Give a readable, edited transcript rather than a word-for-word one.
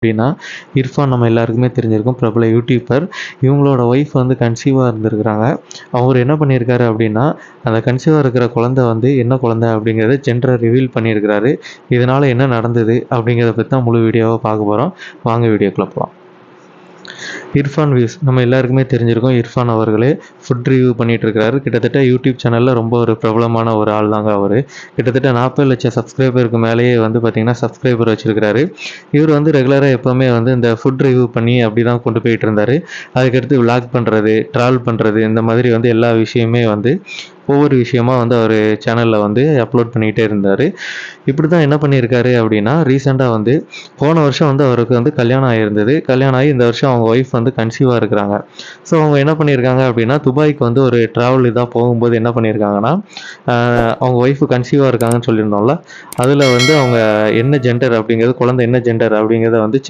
அப்படின்னா இர்ஃபான் நம்ம எல்லாருக்குமே தெரிஞ்சிருக்கும், பிரபல யூடியூபர். இவங்களோட ஒய்ஃப் வந்து கன்சீவாக இருந்திருக்கிறாங்க. அவர் என்ன பண்ணியிருக்காரு அப்படின்னா, அந்த கன்சீவாக இருக்கிற குழந்தை வந்து என்ன குழந்தை அப்படிங்கிறத ஜெண்டரை ரிவீல் பண்ணியிருக்கிறாரு. இதனால் என்ன நடந்தது அப்படிங்கிறத பற்றி தான் முழு வீடியோவாக பார்க்க போகிறோம். வாங்க வீடியோக்குள்ள போகலாம். இர்ஃபான் வியூஸ் நம்ம எல்லாருக்குமே தெரிஞ்சிருக்கும். இர்ஃபான் அவர்களே ஃபுட் ரிவ்யூ பண்ணிட்டு இருக்காரு. கிட்டத்தட்ட யூடியூப் சேனலில் ரொம்ப ஒரு பிரபலமான ஒரு ஆள் தாங்க அவர். கிட்டத்தட்ட 40 லட்சம் சப்ஸ்கிரைபருக்கு மேலேயே வந்து பார்த்திங்கன்னா சப்ஸ்கிரைபர் வச்சிருக்கிறாரு. இவர் வந்து ரெகுலராக எப்போவுமே வந்து இந்த ஃபுட் ரிவ்யூ பண்ணி அப்படி தான் கொண்டு போயிட்டு இருந்தார். அதுக்கடுத்து விளாக் பண்ணுறது, ட்ராவல் பண்ணுறது, இந்த மாதிரி வந்து எல்லா விஷயமே வந்து ஒவ்வொரு விஷயமா வந்து அவர் சேனலில் வந்து அப்லோட் பண்ணிகிட்டே இருந்தார். இப்படி தான் என்ன பண்ணியிருக்காரு அப்படின்னா, ரீசெண்டாக வந்து போன வருஷம் வந்து அவருக்கு வந்து கல்யாணம் ஆகியிருந்தது. கல்யாணம் ஆகி இந்த வருஷம் அவங்க ஒய்ஃப் வந்து கன்சீவாக இருக்கிறாங்க. ஸோ அவங்க என்ன பண்ணியிருக்காங்க அப்படின்னா, துபாய்க்கு வந்து ஒரு ட்ராவல் இதாக போகும்போது என்ன பண்ணியிருக்காங்கன்னா, அவங்க ஒய்ஃபு கன்சீவாக இருக்காங்கன்னு சொல்லியிருந்தோம்ல, அதில் வந்து அவங்க என்ன ஜெண்டர் அப்படிங்கிறது, குழந்தை என்ன ஜெண்டர் அப்படிங்கிறத வந்து